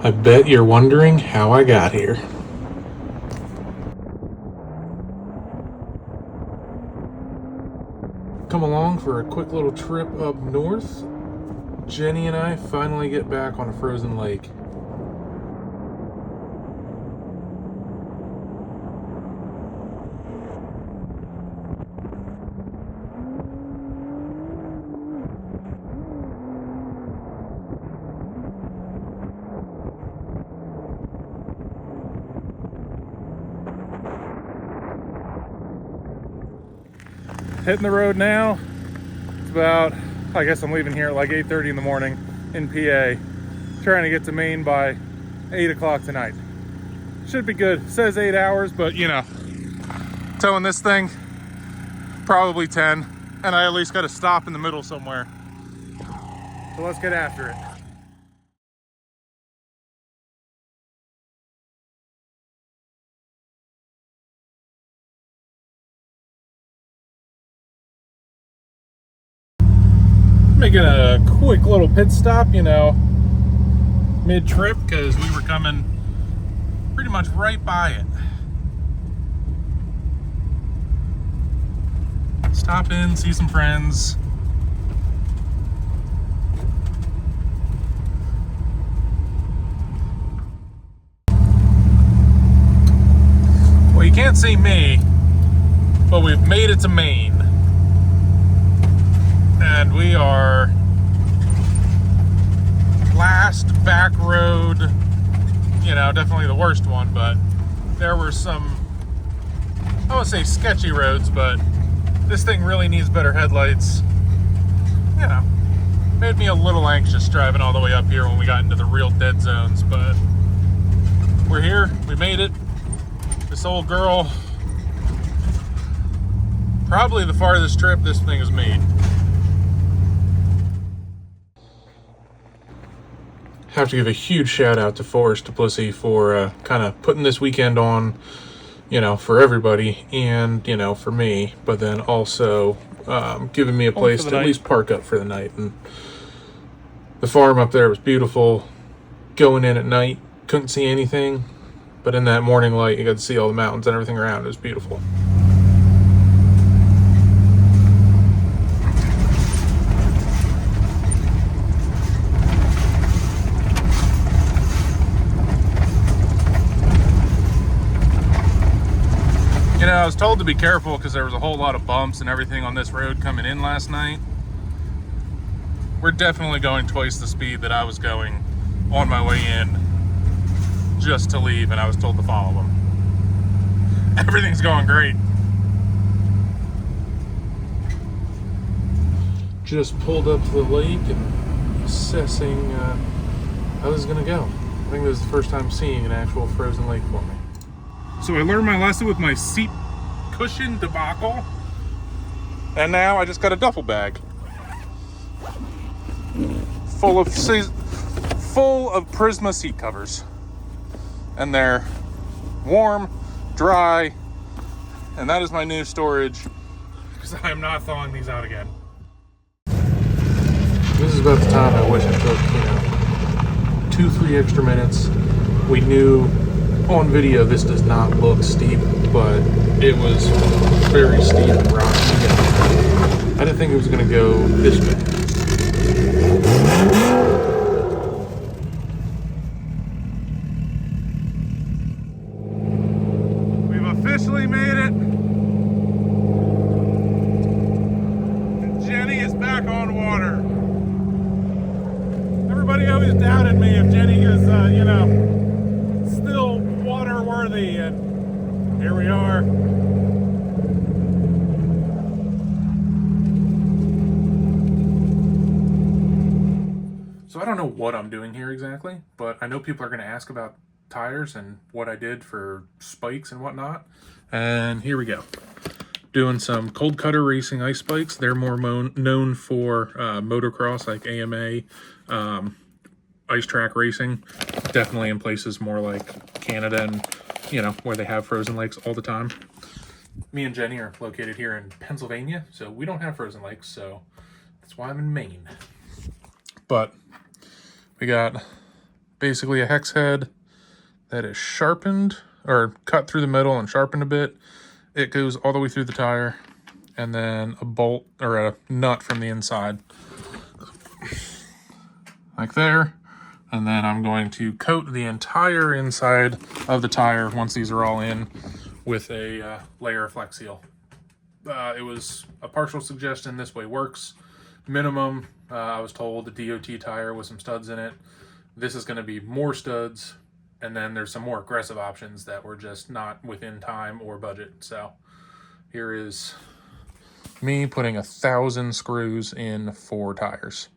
I bet you're wondering how I got here. Come along for a quick little trip up north. Jenny and I finally get back on a frozen lake. Hitting the road now. It's about, I guess I'm leaving here at like 8:30 in the morning in PA. Trying to get to Maine by 8 o'clock tonight. Should be good. It says 8 hours, but you know, towing this thing, probably 10. And I at least got to stop in the middle somewhere. So let's get after it. Making a quick little pit stop, you know, mid-trip, because we were coming pretty much right by it. Stop in, see some friends. Well, you can't see me, but we've made it to Maine. And we are last back road, you know, definitely the worst one, but there were some, I won't say sketchy roads, but this thing really needs better headlights. You know, made me a little anxious driving all the way up here when we got into the real dead zones, but we're here, we made it. This old girl, probably the farthest trip this thing has made. Have to give a huge shout out to Forrest Duplessis for kind of putting this weekend on, you know, for everybody and, you know, for me, but then also giving me a place to at least park up for the night. And the farm up there was beautiful. Going in at night, couldn't see anything, but in that morning light, you got to see all the mountains and everything around. It was beautiful. You know, I was told to be careful because there was a whole lot of bumps and everything on this road coming in last night. We're definitely going twice the speed that I was going on my way in just to leave, and I was told to follow them. Everything's going great. Just pulled up to the lake and assessing how this is going to go. I think this is the first time seeing an actual frozen lake for me. So I learned my lesson with my seat cushion debacle, and now I just got a duffel bag full of Prisma seat covers, and they're warm, dry, and that is my new storage because I am not thawing these out again. This is about the time I wish I took, you know, 2-3 extra minutes. We knew on video this does not look steep, but it was very steep and rocky. I didn't think it was going to go this bad. We've officially made it. And Jenny is back on water. Everybody always doubted me if Jenny is, you know, still water worthy, and here we are. So I don't know what I'm doing here exactly, but I know people are going to ask about tires and what I did for spikes and whatnot. And here we go. Doing some cold cutter racing ice spikes. They're more known for motocross, like AMA, ice track racing. Definitely in places more like Canada and, you know, where they have frozen lakes all the time. Me and Jenny are located here in Pennsylvania, so we don't have frozen lakes, so that's why I'm in Maine. But we got basically a hex head that is sharpened, or cut through the middle and sharpened a bit. It goes all the way through the tire, and then a bolt or a nut from the inside, like there. And then I'm going to coat the entire inside of the tire, once these are all in, with a layer of Flex Seal. It was a partial suggestion. This way works. Minimum, I was told, the DOT tire with some studs in it. This is going to be more studs, and then there's some more aggressive options that were just not within time or budget. So here is me putting 1,000 screws in 4 tires.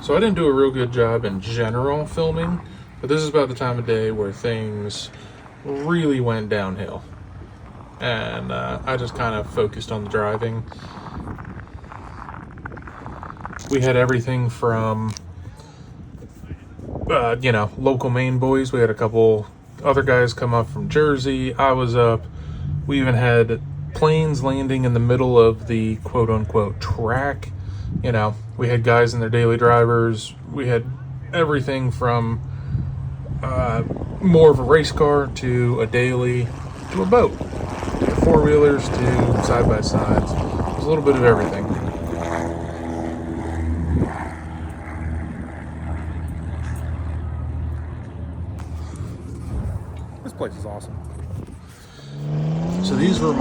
So I didn't do a real good job in general filming, but this is about the time of day where things really went downhill. And I just kind of focused on the driving. We had everything from, local Maine boys. We had a couple other guys come up from Jersey. I was up. We even had planes landing in the middle of the quote-unquote track. We had guys in their daily drivers. We had everything from more of a race car to a daily to a boat, to 4-wheelers to side-by-sides. There's a little bit of everything. This place is awesome. So these were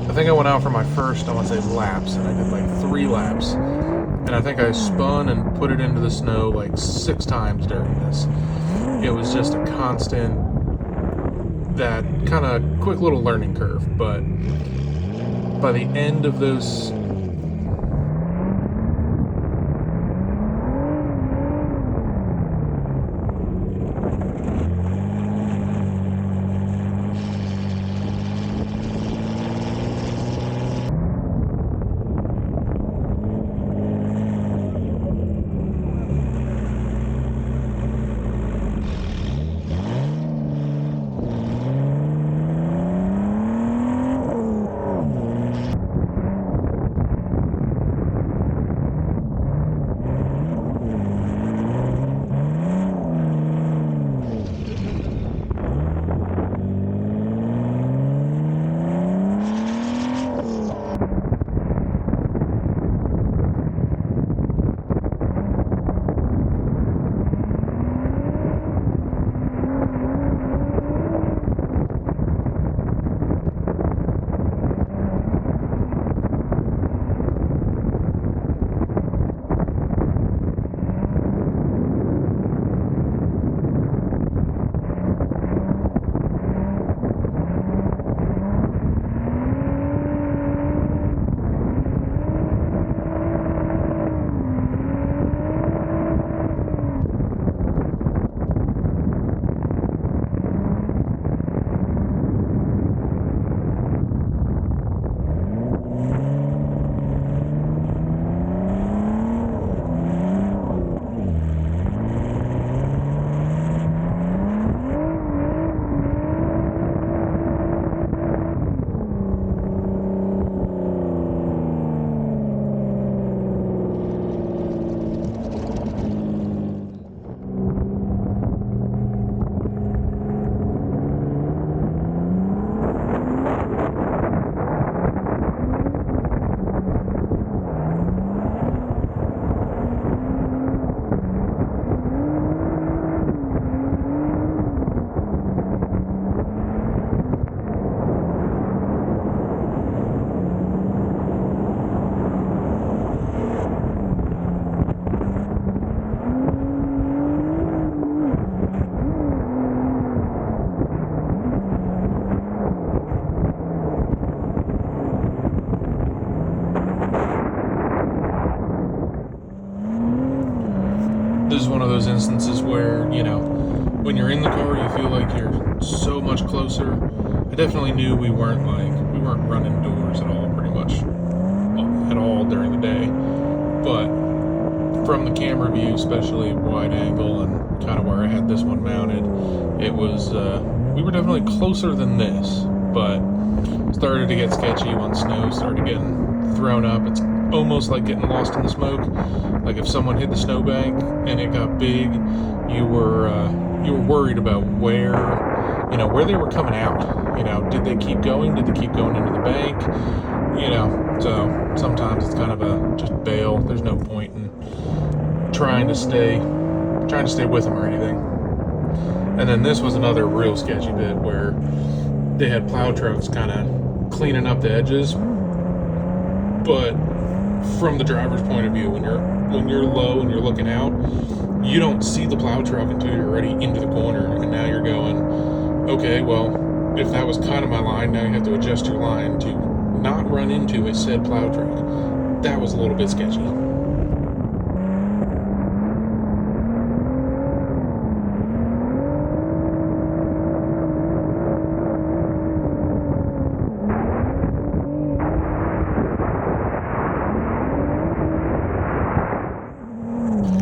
I think I went out for my first, I want to say, laps, and I did like 3 laps. And I think I spun and put it into the snow like 6 times during this. It was just a constant, that kind of quick little learning curve. But by the end of those, this is one of those instances where, when you're in the car, you feel like you're so much closer. I definitely knew we weren't weren't running doors at all, pretty much at all during the day. But from the camera view, especially wide angle and kind of where I had this one mounted, it was, we were definitely closer than this, but started to get sketchy when snow started getting thrown up. It's almost like getting lost in the smoke. Like if someone hit the snowbank and it got big, you were worried about where, you know, where they were coming out. You know, did they keep going? Did they keep going into the bank? You know, so sometimes it's kind of a just bail. There's no point in trying to stay with them or anything. And then this was another real sketchy bit where they had plow trucks kind of cleaning up the edges, but from the driver's point of view, when you're low and you're looking out, you don't see the plow truck until you're already into the corner, and now you're going, okay, well, if that was kind of my line, now you have to adjust your line to not run into a said plow truck. That was a little bit sketchy.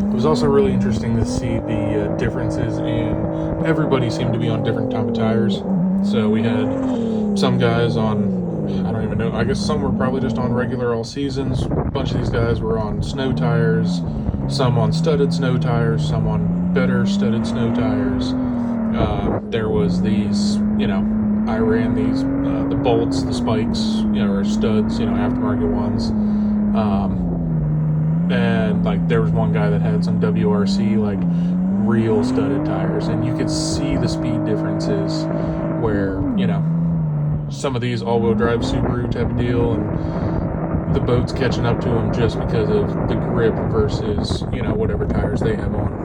It was also really interesting to see the differences in, everybody seemed to be on different type of tires. So we had some guys on, I don't even know, I guess some were probably just on regular all seasons. A bunch of these guys were on snow tires, some on studded snow tires, some on better studded snow tires. There was these, you know, I ran these, the bolts, the spikes, you know, or studs, you know, aftermarket ones. And like there was one guy that had some WRC, like real studded tires, and you could see the speed differences where, you know, some of these all-wheel drive Subaru type of deal, and the boat's catching up to them just because of the grip versus, you know, whatever tires they have on.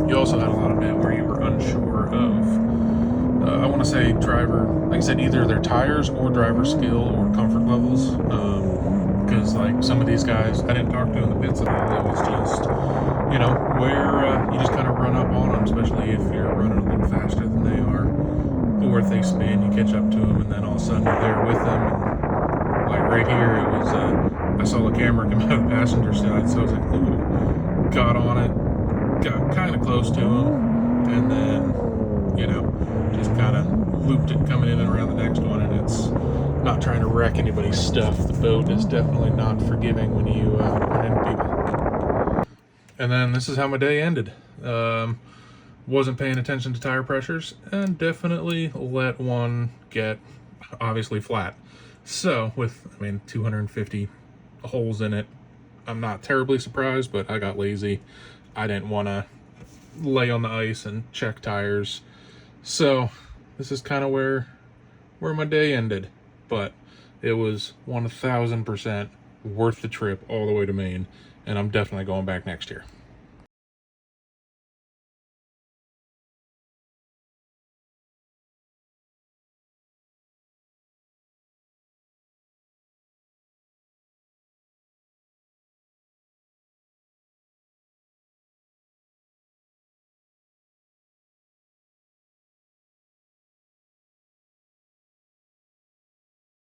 You also had a lot of bit where you were unsure of, I want to say driver, like I said, either their tires or driver skill or comfort levels. Because like some of these guys, I didn't talk to in the pits at all. It was just, you know, where you just kind of run up on them, especially if you're running a little faster than they are. Or if they spin, you catch up to them, and then all of a sudden you're there with them. And like right here, it was, I saw the camera come out of the passenger side, so I was like, ooh, got on it. Got kind of close to him, and then, you know, just kind of looped it coming in and around the next one. And it's not trying to wreck anybody's stuff. The boat is definitely not forgiving when you run into people. And then this is how my day ended. Wasn't paying attention to tire pressures, and definitely let one get obviously flat. So with, I mean, 250 holes in it, I'm not terribly surprised, but I got lazy. I didn't want to lay on the ice and check tires. So this is kind of where my day ended. But it was 1000% worth the trip all the way to Maine. And I'm definitely going back next year.